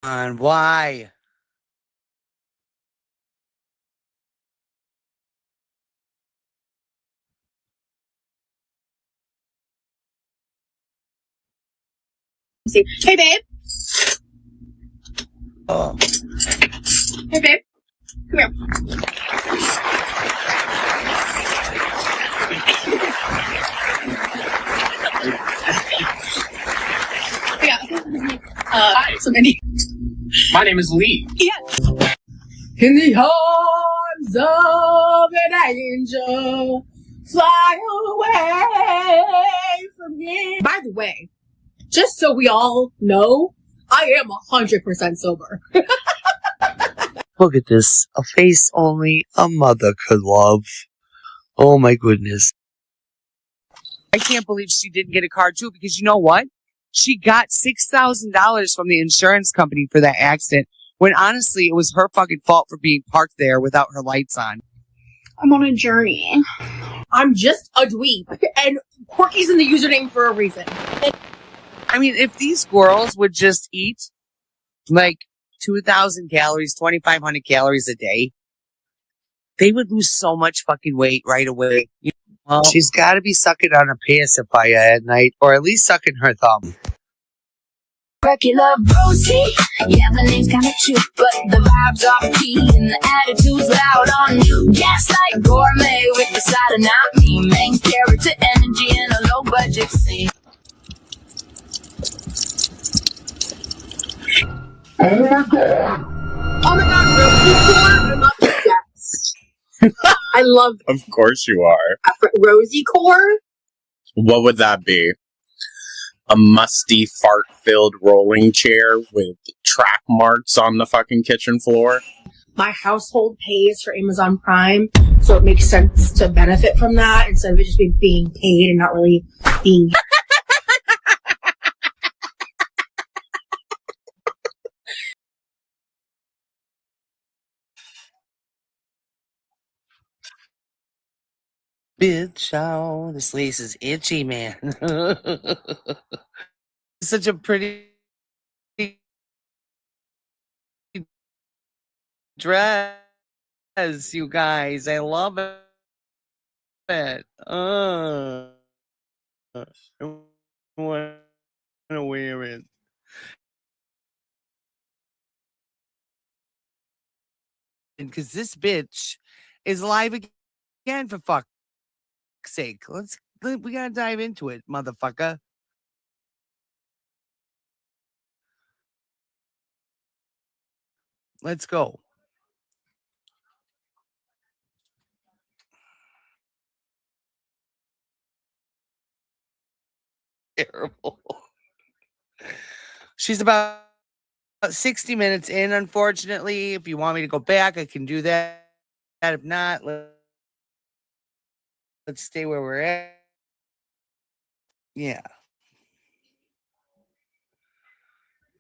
on, why? See. Hey, babe. Oh. Hey, babe. Come here. Yeah. Hi. So many. My name is Lee. Yeah. In the arms of an angel, fly away from me. By the way, just so we all know, I am 100% sober. Look at this. A face only a mother could love. Oh my goodness. I can't believe she didn't get a car too, because you know what? She got $6,000 from the insurance company for that accident, when honestly it was her fucking fault for being parked there without her lights on. I'm on a journey. I'm just a dweeb, and Quirky's in the username for a reason. I mean, if these girls would just eat like 2,000 calories, 2,500 calories a day, they would lose so much fucking weight right away. Well, she's got to be sucking on a pacifier at night, or at least sucking her thumb. Quirkyloverosee, yeah, the name's kinda cute, but the vibes off key and the attitude's loud on you. Gaslight gourmet with the side of not me, main character energy in a low budget scene. Oh my god, Rosie Core, I'm obsessed. I love Of course you are. Rosie Core. What would that be? A musty, fart-filled rolling chair with track marks on the fucking kitchen floor? My household pays for Amazon Prime, so it makes sense to benefit from that instead of it just being paid and not really being. Bitch, oh, this lace is itchy, man. Such a pretty dress, you guys. I love it. I want to wear it. Because this bitch is live again, for fuck's sake. We gotta dive into it, motherfucker. Let's go. Terrible. She's about 60 minutes in, unfortunately. If you want me to go back, I can do that. If not, let's stay where we're at. Yeah.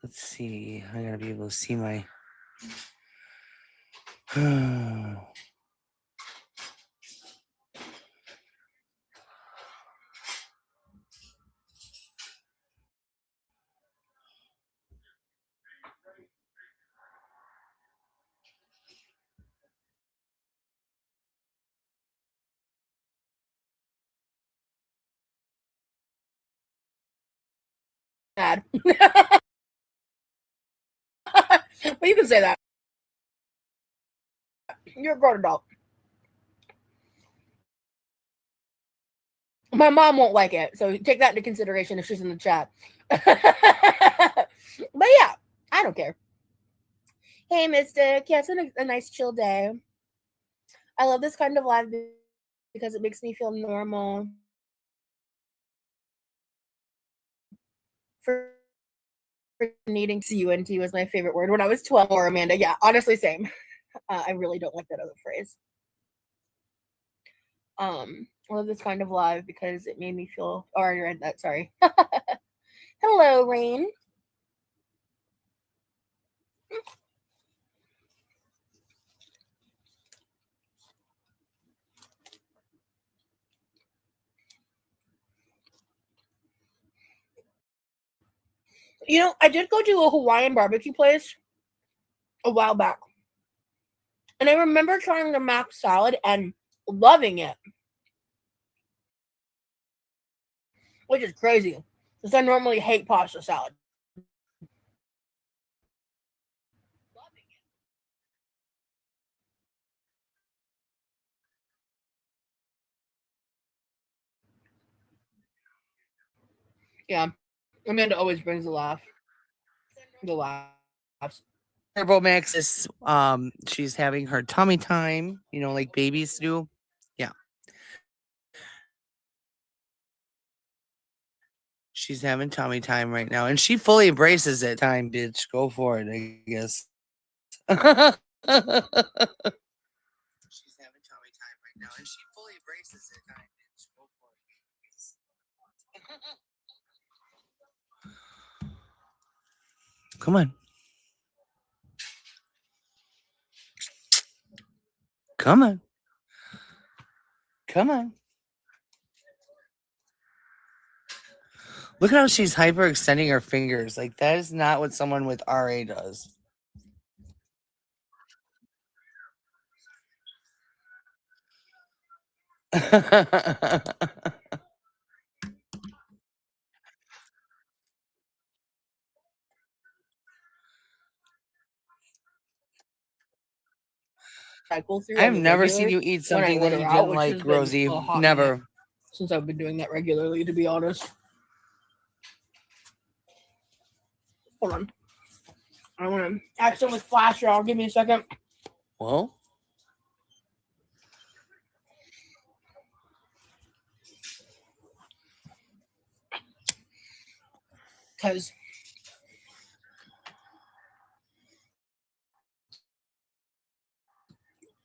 Let's see. I gotta be able to see my. Bad. But you can say that. You're a grown adult. My mom won't like it, so take that into consideration if she's in the chat. But yeah, I don't care. Hey, Mystic. Yeah, it's a nice chill day. I love this kind of live because it makes me feel normal. For needing to UNT was my favorite word when I was 12. Or Amanda, yeah, honestly, same. I really don't like that other phrase. I love this kind of live because it made me feel. Oh, I read that. Sorry. Hello, Rain. You know, I did go to a Hawaiian barbecue place a while back. And I remember trying the mac salad and loving it. Which is crazy. Because I normally hate pasta salad. Yeah. Amanda always brings a laugh. The laughs. Turbo Max is she's having her tummy time, you know, like babies do. Yeah. She's having tummy time right now, and she fully embraces it. Time, bitch. Go for it, I guess. She's having tummy time right now, and she fully embraces it. Time, bitch. Go for it. Come on. Come on. Come on. Look at how she's hyperextending her fingers. Like, that is not what someone with RA does. Cycle through I've on the never seen regular you eat when I something that order you out, didn't which like, has been Rosie. a hot Never. minute since I've been doing that regularly, to be honest. Hold on. I want to accidentally flash y'all. Give me a second. Well, Because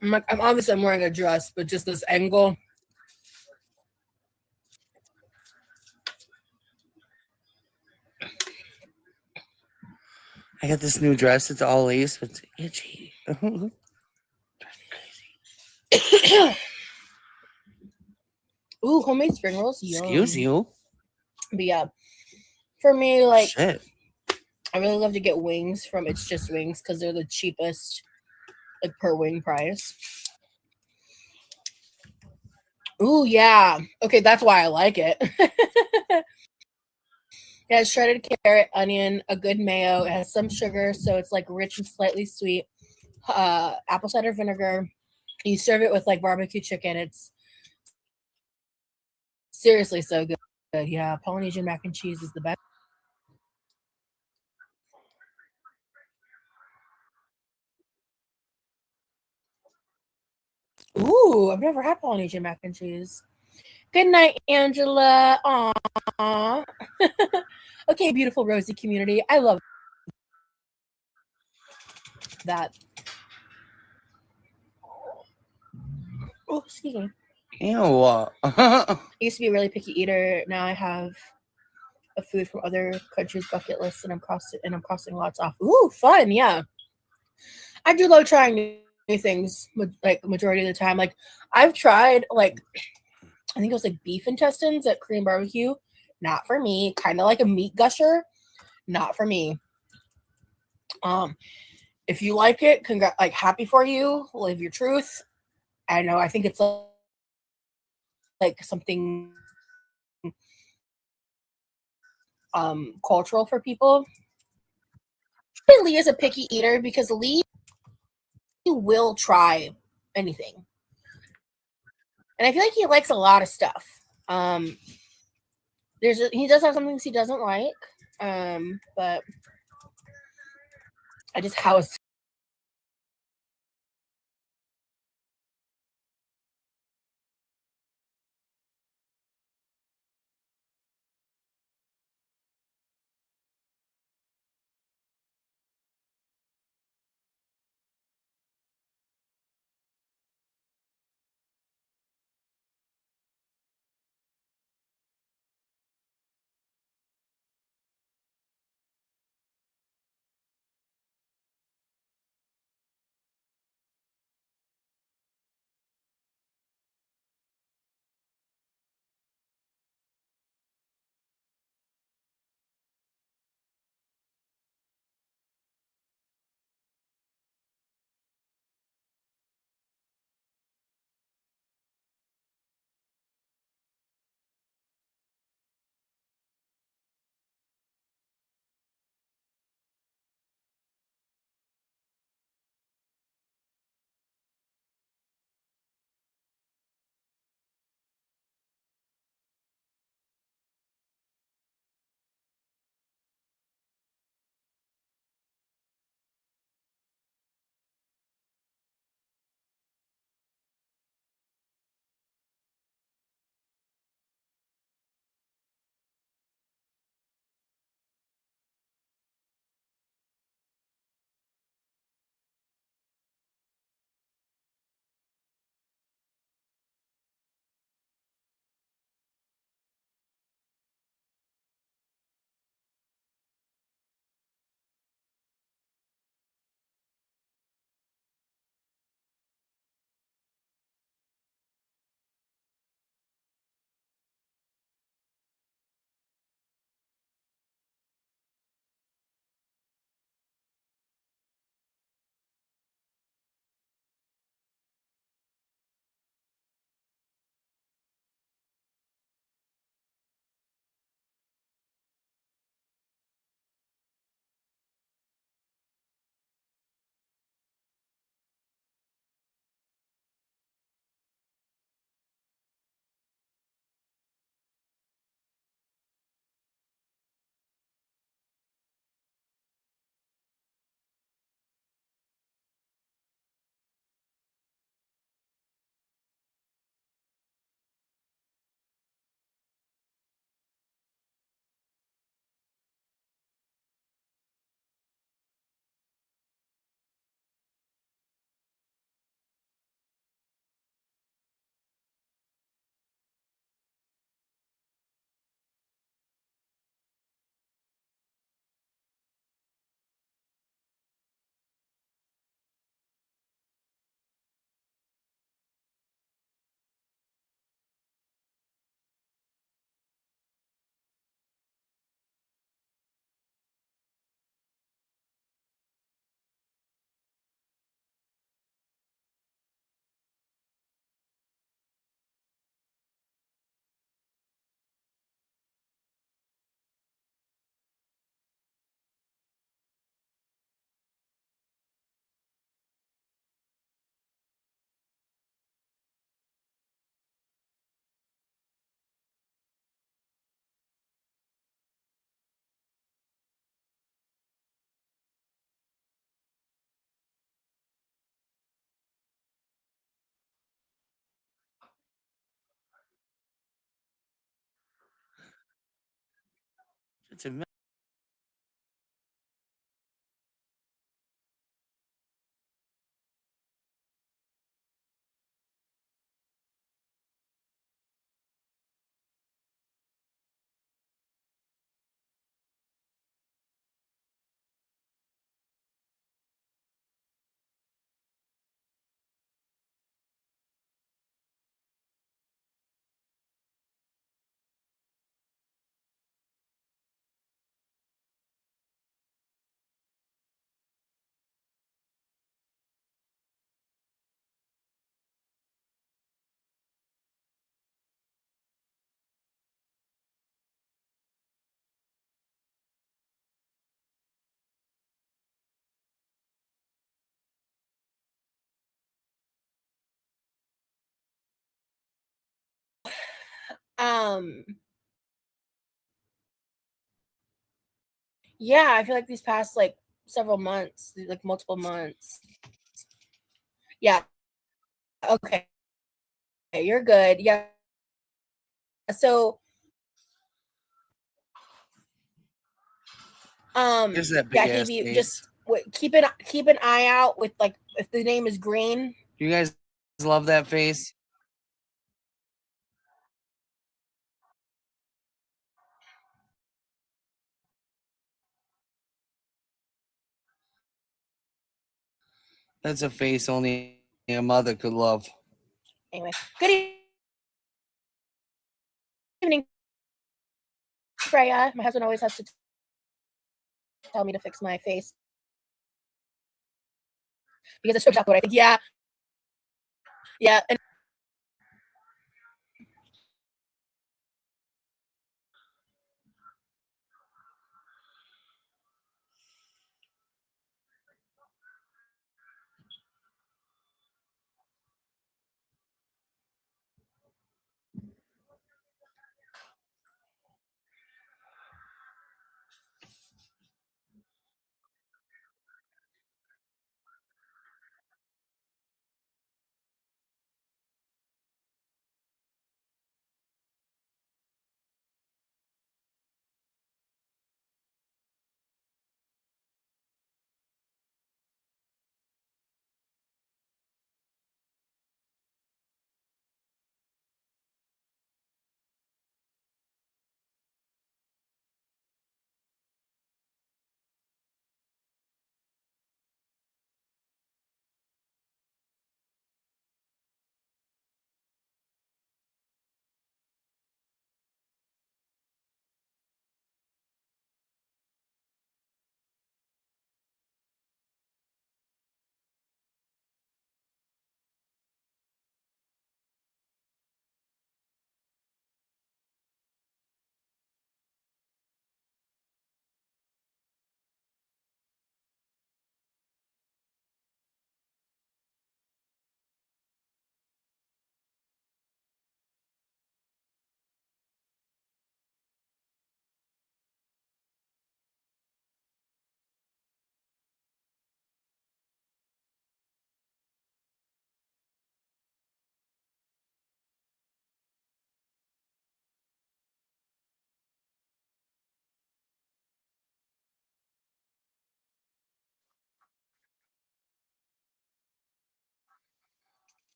I'm obviously I'm wearing a dress, but just this angle. I got this new dress. It's all lace, but it's itchy. Ooh, homemade spring rolls. Yum. Excuse you. But yeah, for me, like, Shit. I really love to get wings from It's Just Wings because they're the cheapest, like, per wing price. Ooh, yeah. Okay, that's why I like it. It has shredded carrot, onion, a good mayo. It has some sugar, so it's like rich and slightly sweet. Apple cider vinegar. You serve it with like barbecue chicken. It's seriously so good. Yeah, Polynesian mac and cheese is the best. Ooh, I've never had Polynesian mac and cheese. Good night, Angela. Aww. Okay, beautiful Rosie community. I love that. Oh, excuse me. Ew. I used to be a really picky eater. Now I have a food from other countries bucket list, and I'm crossing lots off. Ooh, fun! Yeah, I do love trying new things. Like majority of the time, like I've tried like I think it was like beef intestines at Korean barbecue. Not for me. Kind of like a meat gusher. Not for me. If you like it, like happy for you. Live your truth. I know. I think it's like something cultural for people. Lee is a picky eater because Lee will try anything, and I feel like he likes a lot of stuff. He does have some things he doesn't like, but I just how to Um, yeah, I feel like these past like several months, like multiple months. Yeah. Okay. You're good. Yeah. So, Here's that yeah, big ass Hebe, face. just keep an eye out with like if the name is green. You guys love that face? That's a face only a mother could love. Anyway, good evening, Freya. My husband always has to tell me to fix my face because it's chocolate. I think, yeah, and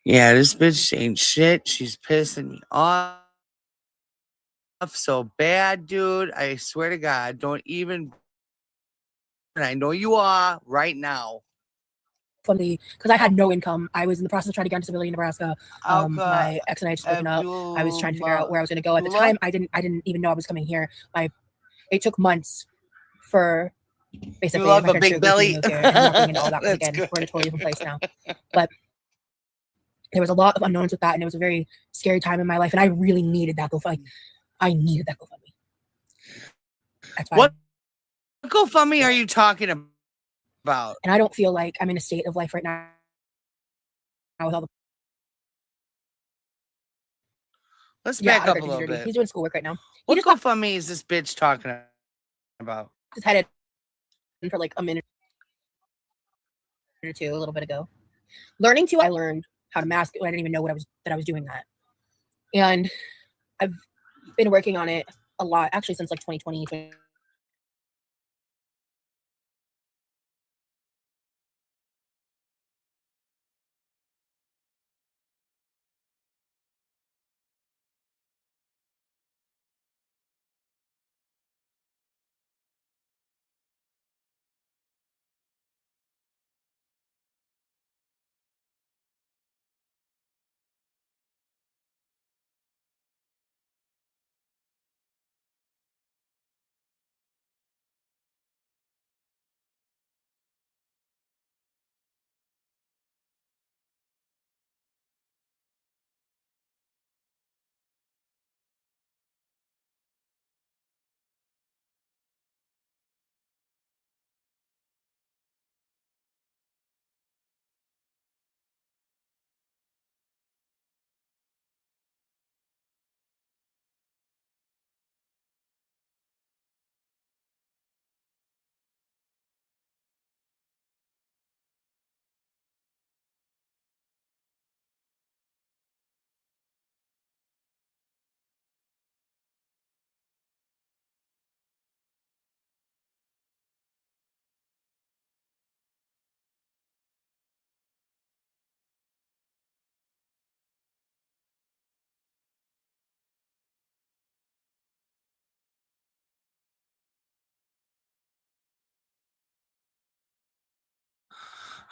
Yeah, this bitch ain't shit. She's pissing me off so bad, dude. I swear to God, don't even. And I know you are right now. Funny, because I had no income. I was in the process of trying to get into civilian in Nebraska. My ex and I just broken up. I was trying to figure out where I was going to go. At the time, I didn't even know I was coming here. It took months for basically you love my a parents to big agree for me belly. to move here and walking into all that. Because That's again, good. we're in a totally different place now. But there was a lot of unknowns with that, and it was a very scary time in my life. And I really needed that GoFundMe. I needed that GoFundMe. That's why. What GoFundMe are you talking about? And I don't feel like I'm in a state of life right now with all the. Let's back up a he's little dirty. bit. He's doing schoolwork right now. What GoFundMe is this bitch talking about? Just headed in for like a minute or two a little bit ago. I learned how to mask. I didn't even know that I was doing that, and I've been working on it a lot actually since like 2020.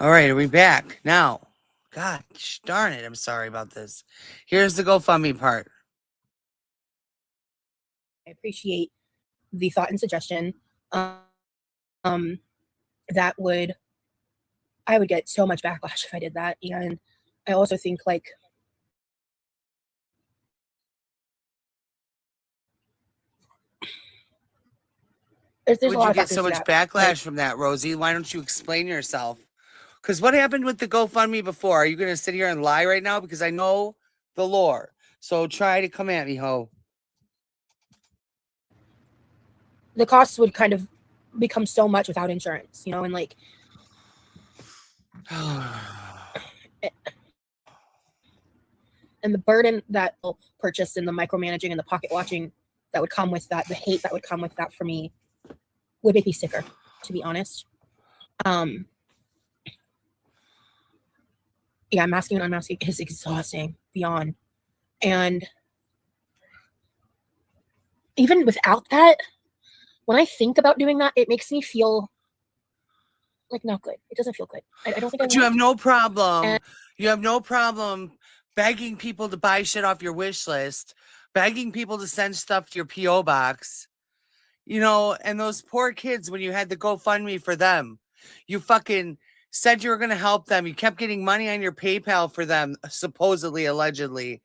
All right, are we back now? God darn it! I'm sorry about this. Here's the GoFundMe part. I appreciate the thought and suggestion. That I would get so much backlash if I did that, and I also think like there's Would a lot you of get so factors much to that. backlash from that, Rosie? Why don't you explain yourself? Because what happened with the GoFundMe before? Are you going to sit here and lie right now? Because I know the lore. So try to come at me, ho. The costs would kind of become so much without insurance, and like and the burden that purchase and the micromanaging and the pocket watching that would come with that, the hate that would come with that for me would make me sicker, to be honest. Yeah, masking and unmasking is exhausting beyond. And even without that, when I think about doing that, it makes me feel like not good. It doesn't feel good. I don't think. But you have no problem. You have no problem begging people to buy shit off your wish list, begging people to send stuff to your P.O. box. And those poor kids, when you had the GoFundMe for them, you fucking said you were going to help them. You kept getting money on your PayPal for them, supposedly, allegedly.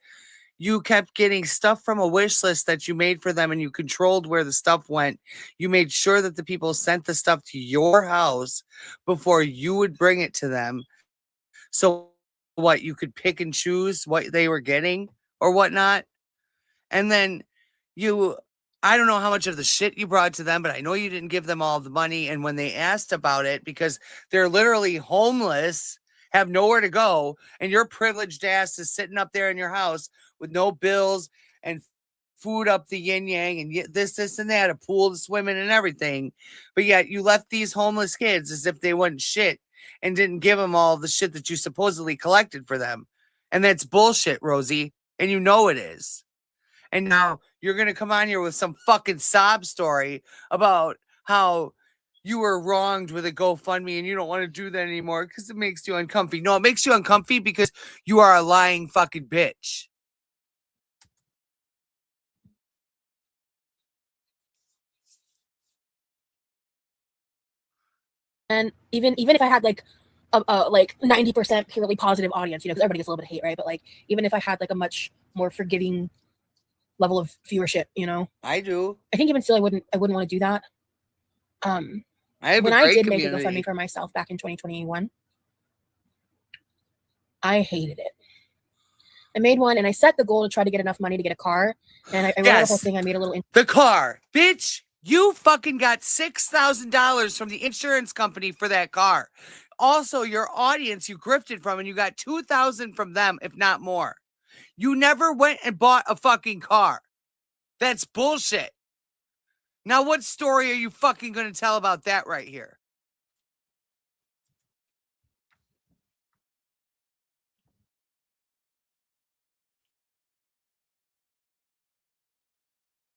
You kept getting stuff from a wish list that you made for them, and you controlled where the stuff went. You made sure that the people sent the stuff to your house before you would bring it to them. So what, you could pick and choose what they were getting or whatnot. And then I don't know how much of the shit you brought to them, but I know you didn't give them all the money. And when they asked about it, because they're literally homeless, have nowhere to go, and your privileged ass is sitting up there in your house with no bills and food up the yin yang and this and that, a pool to swim in and everything. But yet you left these homeless kids as if they wasn't shit and didn't give them all the shit that you supposedly collected for them. And that's bullshit, Rosie. And you know it is. And now you're going to come on here with some fucking sob story about how you were wronged with a GoFundMe and you don't want to do that anymore because it makes you uncomfy. No, it makes you uncomfy because you are a lying fucking bitch. And even if I had like a like 90% purely positive audience, you know, because everybody gets a little bit of hate, right? But like even if I had like a much more forgiving level of viewership, you know, I do. I think even still I wouldn't want to do that. I have when a I great did make a community. GoFundMe for myself back in 2021, I hated it. I made one and I set the goal to try to get enough money to get a car. And I wrote out a whole thing. I made a little. The car. Bitch, you fucking got $6,000 from the insurance company for that car. Also, your audience you grifted from and you got $2,000 from them, if not more. You never went and bought a fucking car. That's bullshit. Now, what story are you fucking going to tell about that right here?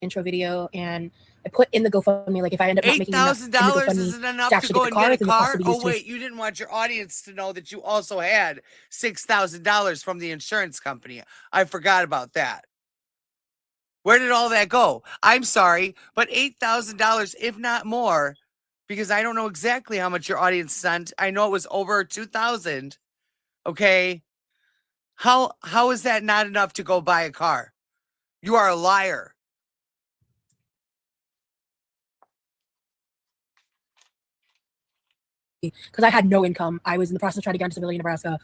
Intro video, and I put in the GoFundMe, like if I end up not making enough in the $8,000 GoFundMe isn't enough to to actually go get and the car, get a then the cost car? will be Oh, used to wait, you didn't want your audience to know that you also had $6,000 from the insurance company. I forgot about that. Where did all that go? I'm sorry, but $8,000, if not more, because I don't know exactly how much your audience sent. I know it was over 2,000. Okay. How is that not enough to go buy a car? You are a liar. because I had no income. I was in the process of trying to get into disability in Nebraska.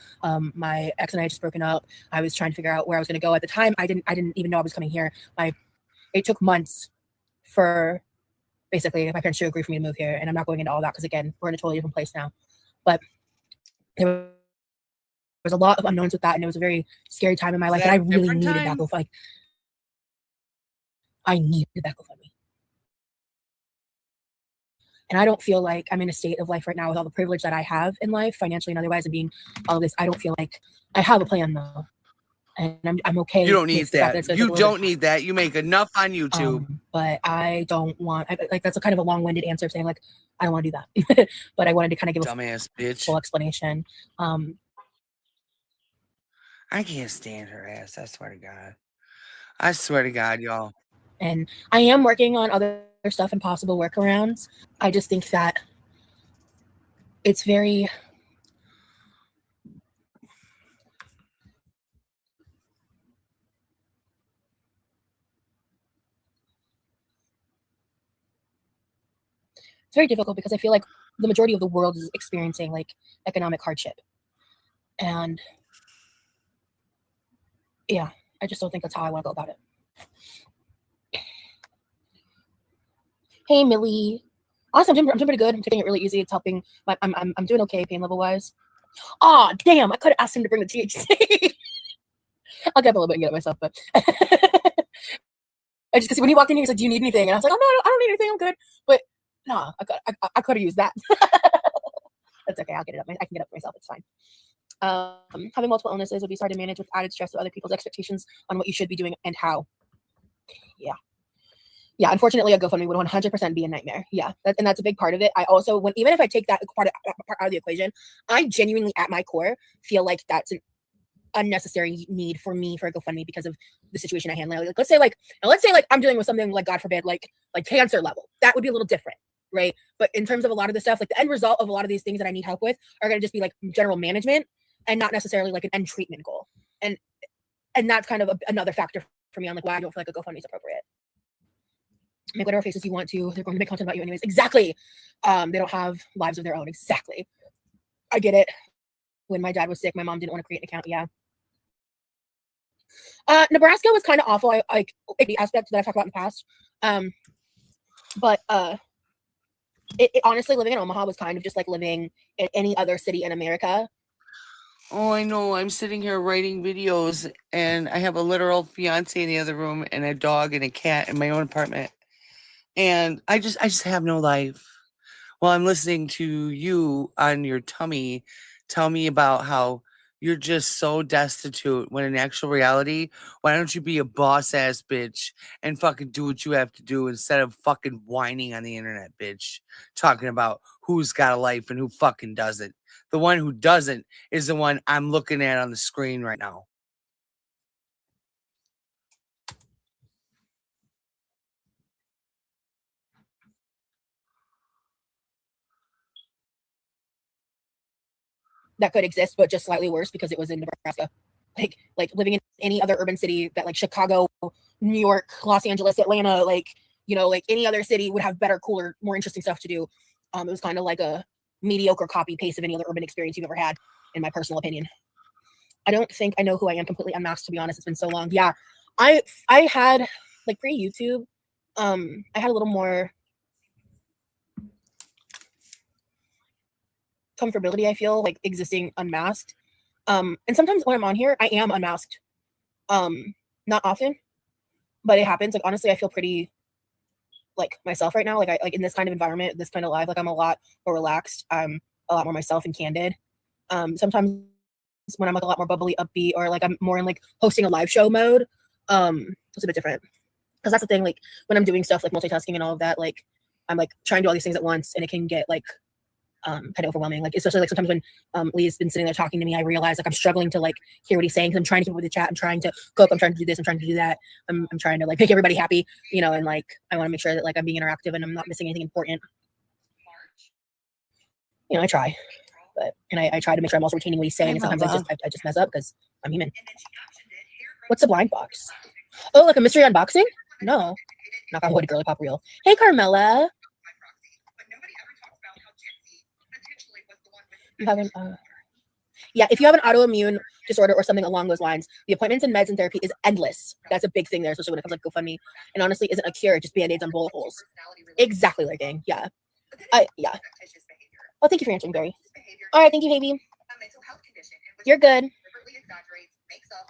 My ex and I had just broken up. I was trying to figure out where I was going to go. At the time, I didn't even know I was coming here. It took months for basically my parents to agree for me to move here, and I'm not going into all that because again, we're in a totally different place now. But there was a lot of unknowns with that, and it was a very scary time in my life. And I really needed that GoFundMe. I needed that GoFundMe. And I don't feel like I'm in a state of life right now with all the privilege that I have in life, financially and otherwise, and being all of this. I don't feel like I have a plan though, and I'm okay. You don't need that. You don't need that. You make enough on YouTube. But I don't want. Like that's a kind of a long-winded answer of saying like I don't want to do that. But I wanted to kind of give dumbass bitch full explanation. I can't stand her ass. I swear to God. I swear to God, y'all. And I am working on other stuff and possible workarounds. I just think that it's very difficult because I feel like the majority of the world is experiencing like economic hardship. And yeah, I just don't think that's how I want to go about it. Hey, Millie. Honestly, I'm doing pretty good. I'm taking it really easy. It's helping. I'm doing okay pain level wise. Oh, damn. I could have asked him to bring the THC. I'll get up a little bit and get it myself, but I just because when he walked in, he was like, "Do you need anything?" And I was like, "Oh no, I don't need anything. I'm good." But no, I could have used that. That's okay. I'll get it up. I can get up for myself. It's fine. Having multiple illnesses would be hard to manage with added stress of other people's expectations on what you should be doing and how. Yeah, unfortunately, a GoFundMe would 100% be a nightmare. Yeah, and that's a big part of it. I also, even if I take that part out of the equation, I genuinely, at my core, feel like that's an unnecessary need for me for a GoFundMe because of the situation I handle. Like, let's say I'm dealing with something like, God forbid, like cancer level. That would be a little different, right? But in terms of a lot of the stuff, like the end result of a lot of these things that I need help with are going to just be like general management and not necessarily like an end treatment goal. And that's kind of another factor for me on like why I don't feel like a GoFundMe is appropriate. Make whatever faces you want to. They're going to make content about you anyways. Exactly. They don't have lives of their own. Exactly. I get it. When my dad was sick, my mom didn't want to create an account. Yeah. Nebraska was kind of awful. I like the aspect that I've talked about in the past. But it honestly, living in Omaha was kind of just like living in any other city in America. Oh, I know. I'm sitting here writing videos, and I have a literal fiance in the other room, and a dog and a cat in my own apartment. And I just have no life. Well, I'm listening to you on your tummy tell me about how You're just so destitute when in actual reality, why don't you be a boss ass bitch and fucking do what you have to do instead of fucking whining on the internet, bitch? Talking about who's got a life and who fucking doesn't. The one who doesn't is the one I'm looking at on the screen right now. That could exist, but just slightly worse because it was in Nebraska. Like living in any other urban city that like Chicago, New York, Los Angeles, Atlanta, like, you know, like any other city would have better, cooler, more interesting stuff to do. It was kind of like a mediocre copy paste of any other urban experience you've ever had, in my personal opinion. I don't think I know who I am completely unmasked, to be honest. It's been so long. Yeah, I had like pre-YouTube, I had a little more comfortability, I feel, like existing unmasked. And sometimes when I'm on here, I am unmasked. Not often, but it happens. Like honestly, I feel pretty like myself right now. Like I like in this kind of environment, this kind of life, like I'm a lot more relaxed. I'm a lot more myself and candid. Sometimes when I'm like a lot more bubbly, upbeat, or like I'm more in like hosting a live show mode, it's a bit different. Because that's the thing, like when I'm doing stuff like multitasking and all of that, like I'm like trying to do all these things at once, and it can get like kind of overwhelming. Like especially like sometimes when Lee's been sitting there talking to me, I realize like I'm struggling to like hear what he's saying because I'm trying to keep up with the chat. I'm trying to cook. I'm trying to do this. I'm trying to do that. I'm trying to like make everybody happy, you know, and like I want to make sure that like I'm being interactive and I'm not missing anything important. You know, I try, but I try to make sure I'm also retaining what he's saying. And sometimes I just mess up because I'm human. What's the blind box? Oh, like a mystery unboxing? No, knock on wood, girly pop real. Hey, Carmela. You haven't, yeah, if you have an autoimmune disorder or something along those lines, the appointments and meds and therapy is endless. That's a big thing there, especially when it comes to like GoFundMe. And honestly, isn't a cure, just band-aids on bullet holes. Exactly, like gang. Yeah. Yeah. Oh, thank you for answering, Barry. All right, thank you, baby. You're good.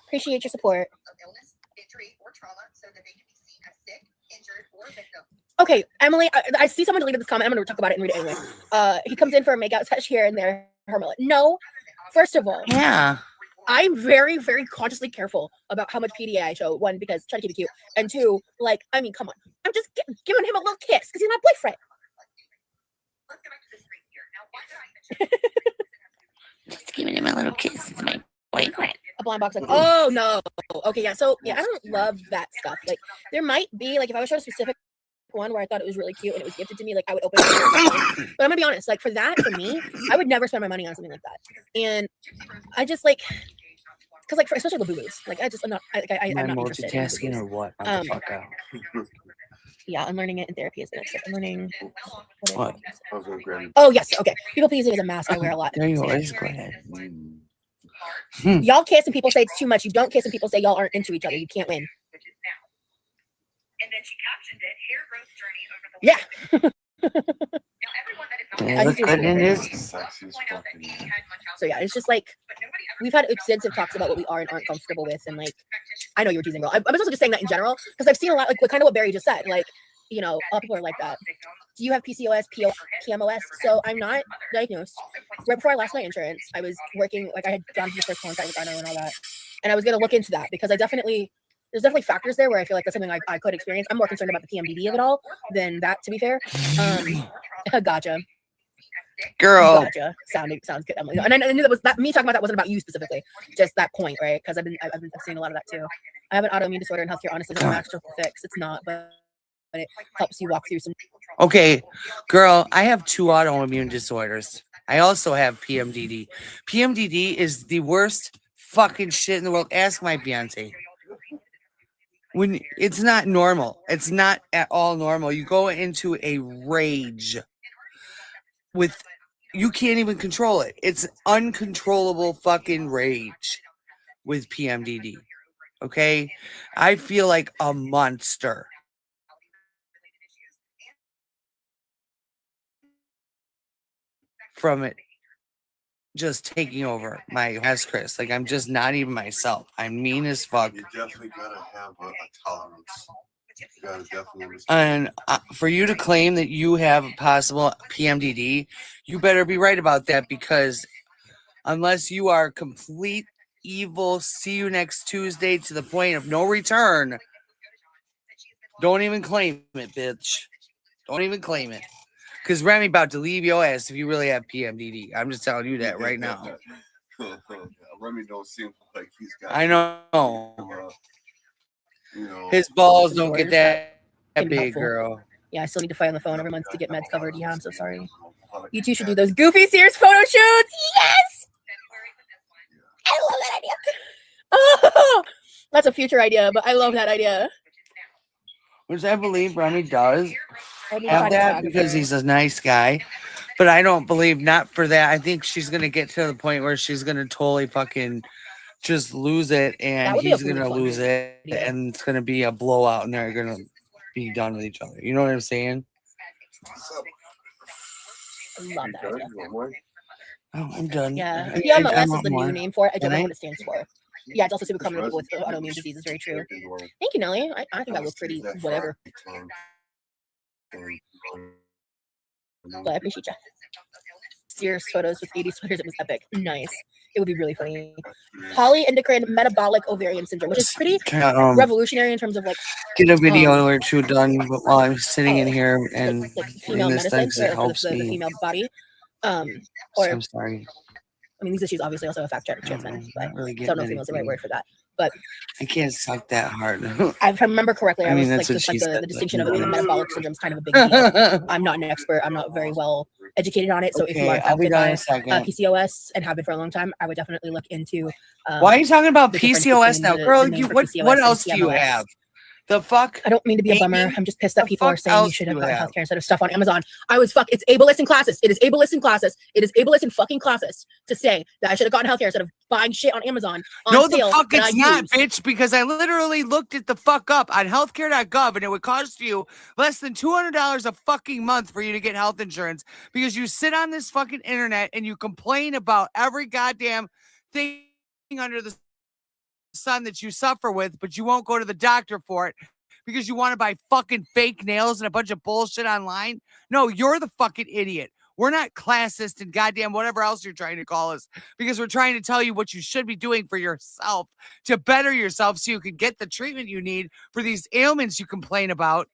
Appreciate your support. Okay, Emily, I see someone deleted this comment. I'm going to talk about it and read it anyway. He comes in for a makeout touch here and there. Hermela. No, first of all, Yeah. I'm very, very consciously careful about how much PDA I show. One, because trying to keep it cute. And two, like, I mean, come on. I'm just giving him a little kiss because he's my boyfriend. Just giving him a little kiss. It's my boyfriend. A blind box, like, oh no. Okay, yeah. So yeah, I don't love that stuff. Like, there might be, like, if I was showing a specific one where I thought it was really cute and it was gifted to me, like I would open it. But I'm gonna be honest, like for me, I would never spend my money on something like that. And I just like, because like especially the boo-boos, like I'm not interested. Multitasking or what? Yeah, I'm learning it in therapy. Is the next step. I'm learning what? Oh yes, okay. People pleasing is a mask I wear a lot. There you go. Just go ahead. Y'all kiss and people say it's too much. You don't kiss and people say y'all aren't into each other. You can't win. And then she captioned it, Hair Growth Journey over the yeah. So yeah, it's just like we've had extensive talks about what we are and aren't comfortable with, and like I know you were teasing, girl. I'm also just saying that in general because I've seen a lot, like kind of what Barry just said. Like, you know, a lot of people are like that. Do you have PCOS, PMOS? So I'm not diagnosed. Right before I lost my insurance, I was working, like I had gone to the first contact with Rhino and all that, and I was gonna look into that because there's definitely factors there where I feel like that's something I could experience. I'm more concerned about the PMDD of it all than that, to be fair. Gotcha. Girl. Gotcha. Sounds good, Emily. And I knew that me talking about that wasn't about you specifically, just that point, right? Because I've been seeing a lot of that too. I have an autoimmune disorder in healthcare. Honestly, it's not a magical fix. It's not, but it helps you walk through some. Okay, girl, I have 2 autoimmune disorders. I also have PMDD. PMDD is the worst fucking shit in the world. Ask my fiance. When it's not normal, it's not at all normal. You go into a rage you can't even control it. It's uncontrollable fucking rage with PMDD. Okay, I feel like a monster. From it just taking over my ass, Chris. Like I'm just not even myself. I'm mean as fuck. You definitely gotta have a tolerance. You gotta definitely understand. And for you to claim that you have a possible PMDD, you better be right about that because unless you are complete evil, see you next Tuesday to the point of no return, don't even claim it, bitch. Don't even claim it. Because Remy about to leave your ass if you really have PMDD. I'm just telling you that right now. Remy don't seem like he's got. I know. You know, His balls don't Yours, get that can be big, helpful. girl. Yeah, I still need to fight on the phone every month to get meds covered. Yeah, I'm so sorry. You two should do those Goofy Sears photo shoots. Yes! I love that idea. Oh, that's a future idea, but I love that idea. Which I believe Remy does I need to have find a that photographer. because he's a nice guy. But I don't believe not for that. I think she's going to get to the point where she's going to totally fucking just lose it, and That would be he's a really going to fun lose it, idea. and it's going to be a blowout, and they're going to be done with each other. You know what I'm saying? I love that idea. Oh, I'm done. Yeah, I PMLS is want the more. new name for it. I don't know Can I? what it stands for. Yeah, it's also super common with people with autoimmune diseases. Very true. Thank you, Nelly. I think I look pretty whatever. But I appreciate you. Sears photos with 80 sweaters. It was epic. Nice. It would be really funny. Polyendocrine metabolic ovarian syndrome, which is pretty revolutionary in terms of like Get a video or two done while I'm sitting in here and like female this medicine thing, it for helps the me. female body. So Or I'm sorry. I mean, these issues obviously also affect trans men, but Not really I don't know if getting female is the right anything. word for that. But I can't suck that hard. if I remember correctly, I mean, was that's like, what she the said, distinction but of it being a no. metabolic syndrome is kind of a big deal. I'm not an expert. I'm not very well educated on it. So if you are Okay, I'll be affected done in by a second. PCOS and have been for a long time, I would definitely look into. Why are you talking about the difference PCOS between now, the girl? name You for what? PCOS What and else do you PMLS. have? The fuck? I don't mean to be a bummer. Amy? I'm just pissed that The people are fuck saying you else should do have you gotten have? healthcare instead of stuff on Amazon. I was fuck. It's ableist in classes. It is ableist in classes. It is ableist in fucking classes to say that I should have gotten healthcare instead of buying shit on Amazon on No, sale the fuck that it's I not, use. bitch, because I literally looked it the fuck up on healthcare.gov and it would cost you less than $200 a fucking month for you to get health insurance because you sit on this fucking internet and you complain about every goddamn thing under the sun that you suffer with, but you won't go to the doctor for it because you want to buy fucking fake nails and a bunch of bullshit online. No, you're the fucking idiot. We're not classist and goddamn whatever else you're trying to call us because we're trying to tell you what you should be doing for yourself to better yourself so you can get the treatment you need for these ailments you complain about.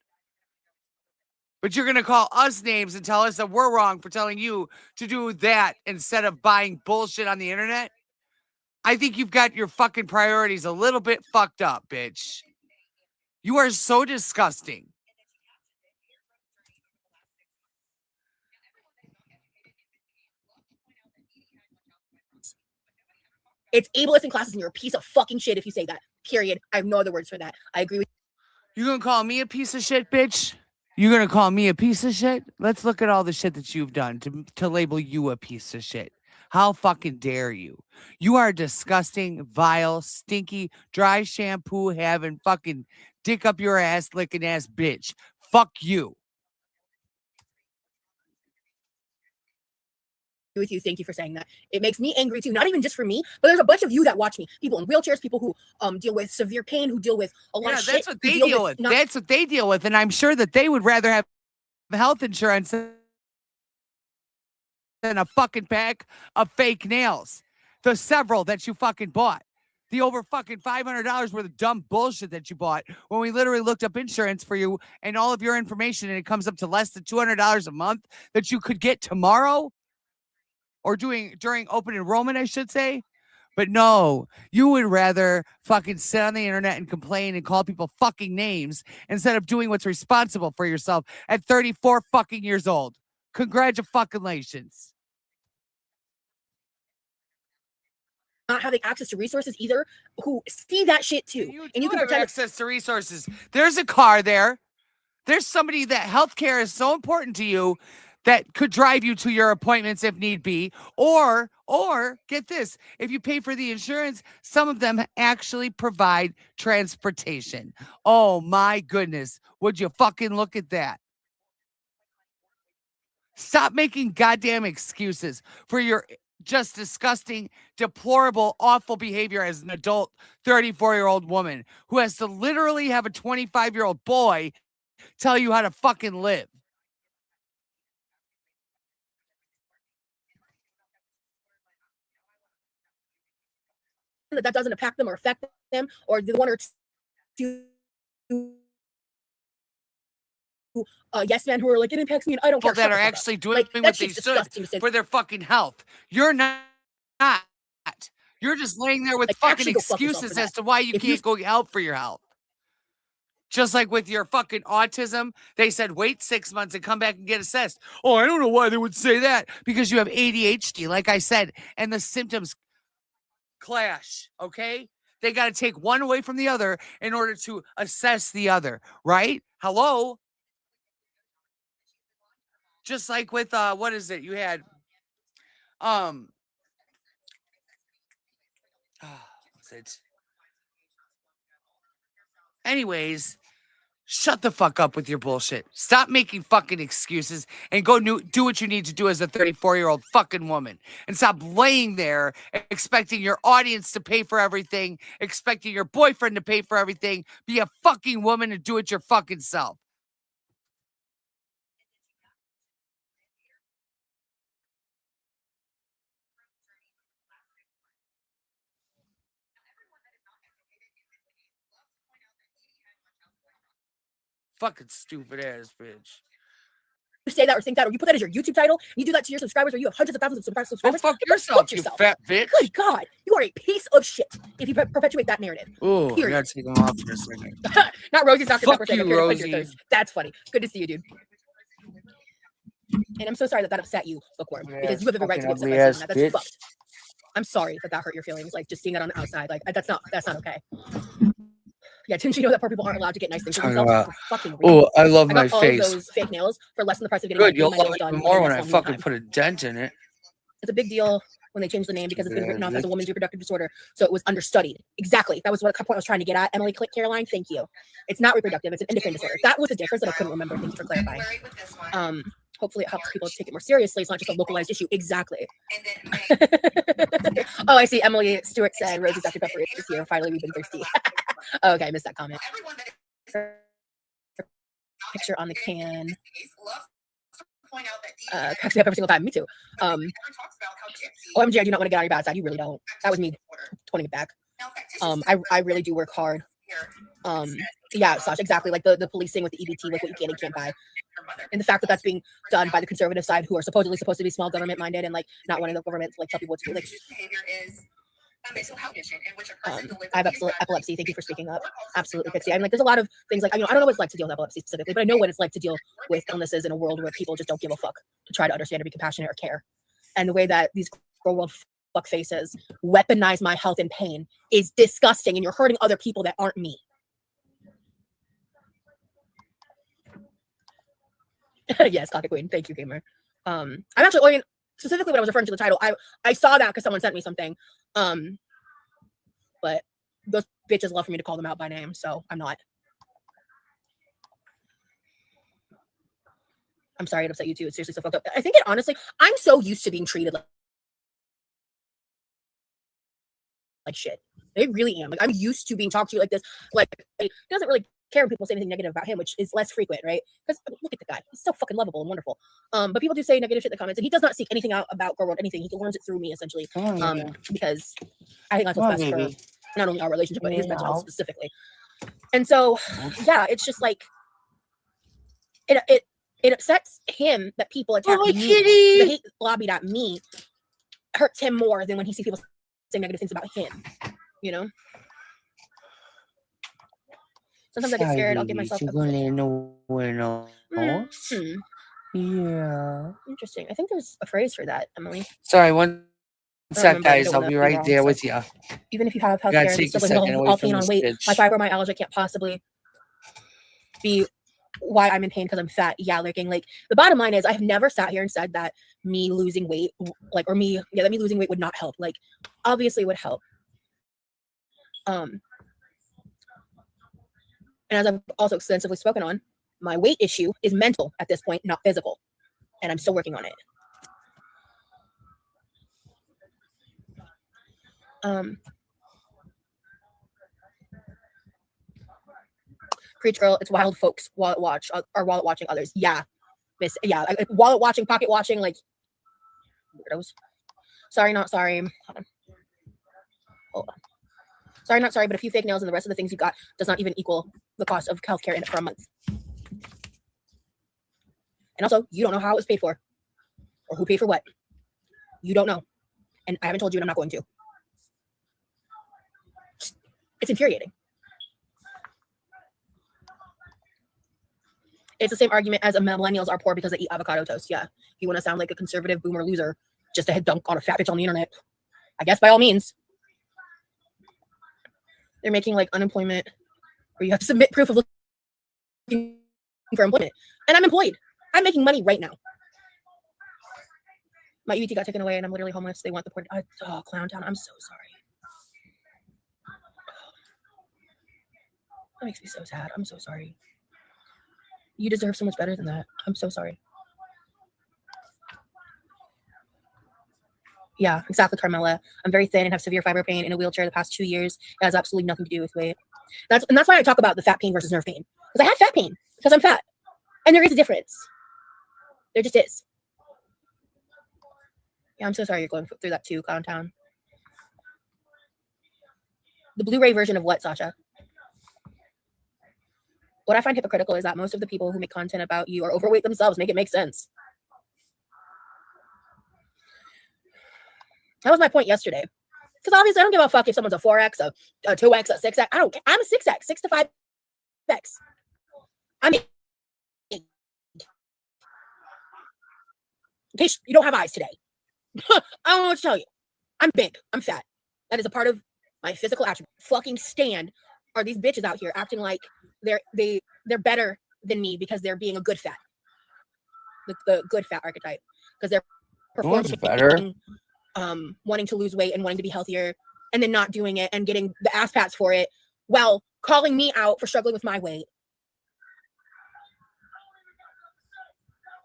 But you're going to call us names and tell us that we're wrong for telling you to do that instead of buying bullshit on the internet? I think you've got your fucking priorities a little bit fucked up, bitch. You are so disgusting. It's ableist in classes, and you're a piece of fucking shit if you say that. Period. I have no other words for that. I agree with You gonna call me a piece of shit, bitch? You gonna call me a piece of shit? Let's look at all the shit that you've done to label you a piece of shit. How fucking dare you? You are disgusting, vile, stinky, dry shampoo having fucking dick up your ass licking ass bitch. Fuck you. with you. Thank you for saying that. It makes me angry too. Not even just for me, but there's a bunch of you that watch me. People in wheelchairs, people who deal with severe pain, who deal with a lot of shit. That's what they deal with. That's what they deal with. And I'm sure that they would rather have health insurance than a fucking pack of fake nails. The several that you fucking bought. The over fucking $500 worth of dumb bullshit that you bought when we literally looked up insurance for you and all of your information and it comes up to less than $200 a month that you could get tomorrow or during open enrollment, I should say. But no, you would rather fucking sit on the internet and complain and call people fucking names instead of doing what's responsible for yourself at 34 fucking years old. Congratulations. Not having access to resources either, who see that shit too. And you can have access to resources. There's a car there. There's somebody that healthcare is so important to you that could drive you to your appointments if need be. Or get this, if you pay for the insurance, some of them actually provide transportation. Oh my goodness. Would you fucking look at that? Stop making goddamn excuses for your just disgusting, deplorable, awful behavior as an adult 34-year-old woman who has to literally have a 25-year-old boy tell you how to fucking live. that doesn't impact them or affect them, or the 1 or 2 yes men who are like, it impacts me and I don't care. That are actually doing like, what they should for their fucking health. You're not. You're just laying there with like, fucking excuses as to why you can't go help for your health. Just like with your fucking autism, they said wait 6 months and come back and get assessed. Oh, I don't know why they would say that. Because you have ADHD, like I said, and the symptoms clash, okay? They got to take one away from the other in order to assess the other, right? Hello? Just like with, what is it? You had, what's it? Anyways, shut the fuck up with your bullshit. Stop making fucking excuses and go do what you need to do as a 34-year-old fucking woman. And stop laying there expecting your audience to pay for everything, expecting your boyfriend to pay for everything. Be a fucking woman and do it your fucking self. Fucking stupid ass bitch. You say that or think that, or you put that as your YouTube title, you do that to your subscribers, or you have hundreds of thousands of subscribers. Go fuck yourself, you fat bitch. Good God, you are a piece of shit if you perpetuate that narrative. Oh, I gotta take them off for a second. Not Rosie's Dr. Fuck Pepper. you, Rosie. That's funny. Good to see you, dude. And I'm so sorry that upset you, Bookworm, because you have every right to be upset by saying that. That's fucked. I'm sorry that hurt your feelings. Like, just seeing that on the outside, like, that's not okay. Yeah, didn't you know that poor people aren't allowed to get nice things for themselves? For fucking oh, I love my got all face. Of those fake nails for less than the price of getting good. You'll my love nails it done. more when I fucking put a dent in it. It's a big deal when they changed the name because it's been written off as a woman's reproductive disorder. So it was understudied. Exactly. That was what point I was trying to get at. Emily Caroline, thank you. It's not reproductive. It's an endocrine disorder. That was the difference that I couldn't remember. Thank you for clarifying. Hopefully it helps people take it more seriously. It's not just a localized issue. Exactly. Oh, I see. Emily Stewart said, Rosie's Dr. Pepper is here. Finally, we've been thirsty. Okay, I missed that comment. Picture on the can. Cracks me up every single time. Me too. OMG, I do not want to get on your bad side. You really don't. That was me toning it back. I really do work hard. Yeah, Sasha, exactly. Like the policing with the EBT, like what you can and can't buy. And the fact that that's being done by the conservative side, who are supposedly supposed to be small government minded and like not wanting the government to like tell people what to do. Like, I have epilepsy. Thank you for speaking up. Absolutely, Pixie. I'm like, there's a lot of things like I don't know what it's like to deal with epilepsy specifically, but I know what it's like to deal with illnesses in a world where people just don't give a fuck to try to understand or be compassionate or care. And the way that these world fuck faces weaponize my health and pain is disgusting, and you're hurting other people that aren't me. Yes, Cocky Queen. Thank you, gamer. I'm actually specifically when I was referring to the title, I saw that because someone sent me something. But those bitches love for me to call them out by name, so I'm not. I'm sorry it upset you too. It's seriously so fucked up. I think it honestly, I'm so used to being treated like shit. I really am. Like, I'm used to being talked to like this. Like, it doesn't really care when people say anything negative about him, which is less frequent, right? Because look at the guy. He's so fucking lovable and wonderful. But people do say negative shit in the comments, and he does not seek anything out about Girl World, anything. He learns it through me, essentially. Because I think that's what's best for not only our relationship, but his mental health specifically. And so, yeah, it's just like, it upsets him that people attack me. The hate lobbied at me hurts him more than when he sees people saying negative things about him, you know? Sometimes I get scared. I'll give myself Yeah. Interesting. I think there's a phrase for that, Emily. Sorry, one sec, guys. I'll be right there with you. Even if you have health care, still all pain on weight. My fibromyalgia can't possibly be why I'm in pain because I'm fat. Yeah, like the bottom line is I have never sat here and said that me losing weight, that me losing weight would not help. Like, obviously it would help. And as I've also extensively spoken on, my weight issue is mental at this point, not physical. And I'm still working on it. Preach girl, it's wild folks wallet watching others. Yeah. Wallet watching, pocket watching, like weirdos. Sorry, not sorry. Hold on. Sorry, not sorry, but a few fake nails and the rest of the things you got does not even equal the cost of healthcare in it for a month. And also, you don't know how it was paid for or who paid for what. You don't know. And I haven't told you and I'm not going to. It's infuriating. It's the same argument as millennials are poor because they eat avocado toast. Yeah. If you want to sound like a conservative boomer loser, just to head dunk on a fat bitch on the internet, I guess by all means. They're making like unemployment where you have to submit proof of looking for employment. And I'm employed. I'm making money right now. My UET got taken away and I'm literally homeless. They want the port. Oh, Clown Town. I'm so sorry. That makes me so sad. I'm so sorry. You deserve so much better than that. I'm so sorry. Yeah, exactly, Carmela. I'm very thin and have severe fiber pain in a wheelchair the past 2 years. It has absolutely nothing to do with weight. That's why I talk about the fat pain versus nerve pain. Because I have fat pain because I'm fat. And there is a difference. There just is. Yeah, I'm so sorry you're going through that too, Clown Town. The Blu-ray version of what, Sasha? What I find hypocritical is that most of the people who make content about you are overweight themselves. Make it make sense. That was my point yesterday. Because obviously I don't give a fuck if someone's a 4X, a 2X, a 6X. I don't care. I'm a 6X, 6 to 5X. I mean, in case you don't have eyes today. I don't know what to tell you. I'm big. I'm fat. That is a part of my physical attribute. Fucking stand are these bitches out here acting like they're better than me because they're being a good fat. The good fat archetype. Because they're performing better. Wanting to lose weight and wanting to be healthier and then not doing it and getting the ass pats for it while calling me out for struggling with my weight.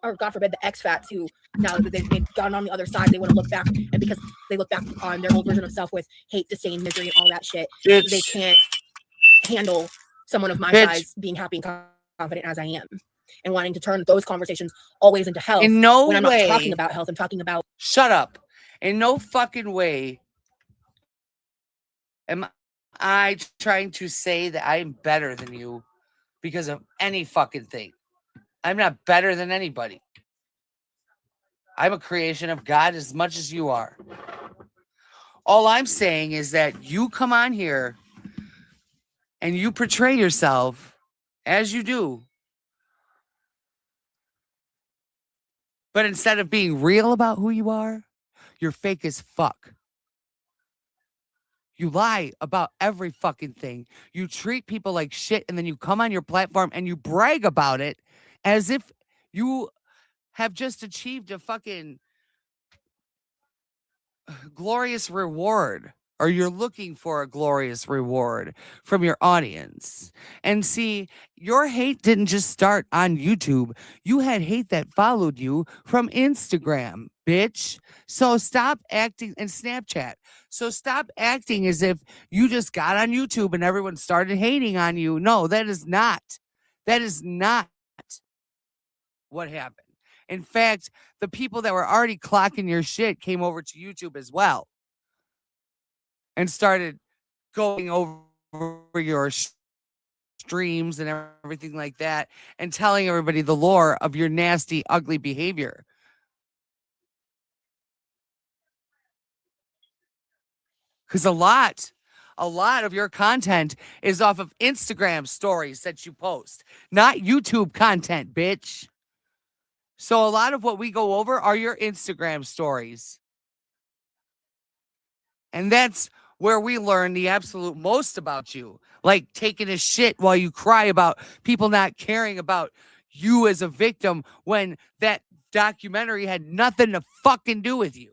Or God forbid the ex-fats who now that they've gone on the other side, they want to look back, and because they look back on their old version of self with hate, disdain, misery, and all that shit, they can't handle someone of my size being happy and confident as I am. And wanting to turn those conversations always into health. In no when I'm way. not talking about health, I'm talking about... Shut up. In no fucking way am I trying to say that I'm better than you because of any fucking thing. I'm not better than anybody. I'm a creation of God as much as you are. All I'm saying is that you come on here and you portray yourself as you do. But instead of being real about who you are, you're fake as fuck. You lie about every fucking thing. You treat people like shit, and then you come on your platform and you brag about it as if you have just achieved a fucking glorious reward, or you're looking for a glorious reward from your audience. And see, your hate didn't just start on YouTube. You had hate that followed you from Instagram, bitch. So stop acting, and Snapchat. So stop acting as if you just got on YouTube and everyone started hating on you. No, that is not what happened. In fact, the people that were already clocking your shit came over to YouTube as well and started going over your streams and everything like that and telling everybody the lore of your nasty, ugly behavior. Because a lot of your content is off of Instagram stories that you post, not YouTube content, bitch. So a lot of what we go over are your Instagram stories. And that's where we learn the absolute most about you. Like taking a shit while you cry about people not caring about you as a victim when that documentary had nothing to fucking do with you.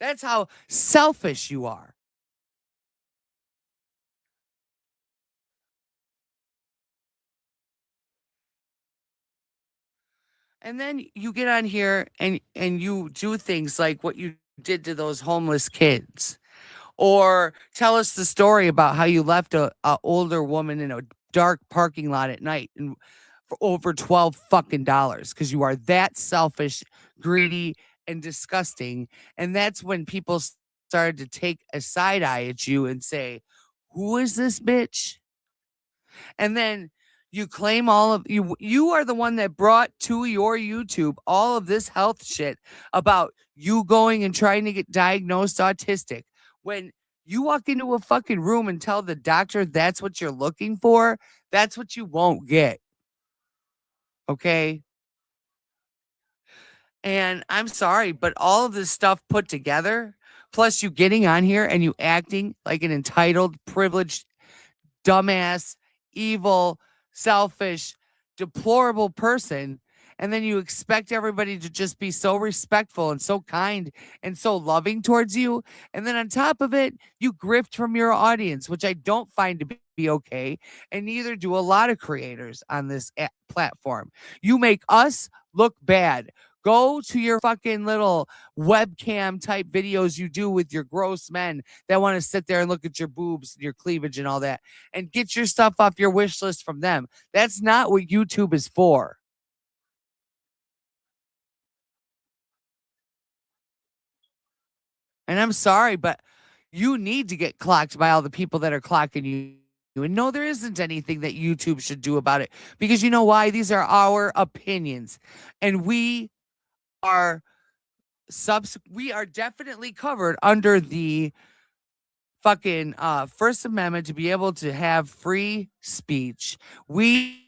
That's how selfish you are. And then you get on here and you do things like what you did to those homeless kids. Or tell us the story about how you left a older woman in a dark parking lot at night and for over $12 fucking because you are that selfish, greedy, and disgusting. And that's when people started to take a side eye at you and say, who is this bitch? And then you claim all of you are the one that brought to your YouTube all of this health shit about you going and trying to get diagnosed autistic. When you walk into a fucking room and tell the doctor that's what you're looking for, that's what you won't get. Okay? And I'm sorry, but all of this stuff put together, plus you getting on here and you acting like an entitled, privileged, dumbass, evil, selfish, deplorable person. And then you expect everybody to just be so respectful and so kind and so loving towards you. And then on top of it, you grift from your audience, which I don't find to be okay. And neither do a lot of creators on this platform. You make us look bad. Go to your fucking little webcam type videos you do with your gross men that want to sit there and look at your boobs and your cleavage and all that and get your stuff off your wish list from them. That's not what YouTube is for. And I'm sorry, but you need to get clocked by all the people that are clocking you. And no, there isn't anything that YouTube should do about it because you know why? These are our opinions. And we are definitely covered under the fucking First Amendment to be able to have free speech. We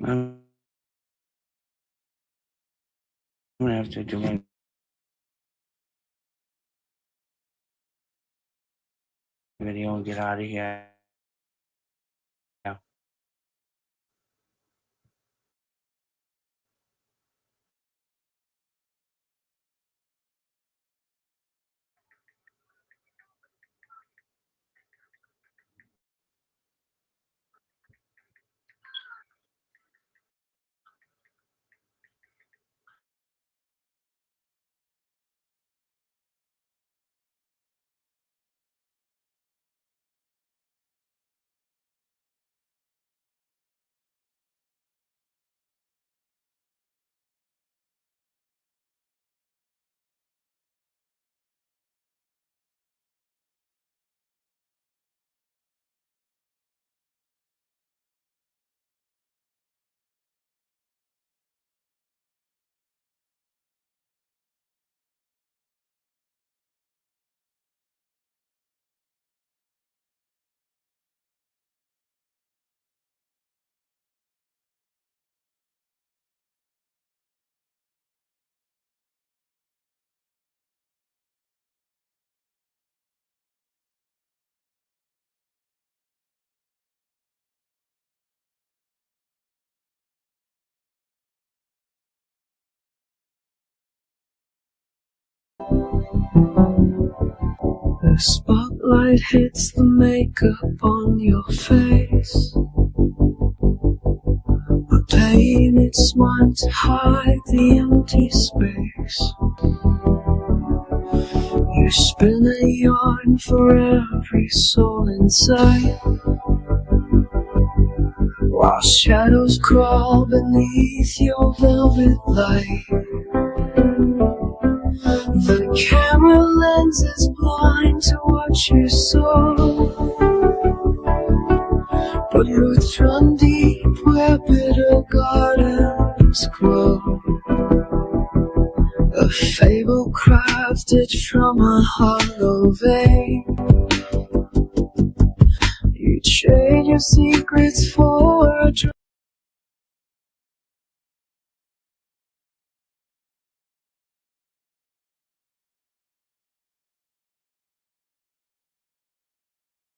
I'm gonna have to do my video and get out of here. The spotlight hits the makeup on your face. The pain, it's meant to hide the empty space. You spin a yarn for every soul inside, while shadows crawl beneath your velvet light. The camera lens is blind to what you saw, but roots run deep where bitter gardens grow. A fable crafted from a hollow vein. You trade your secrets for a drop.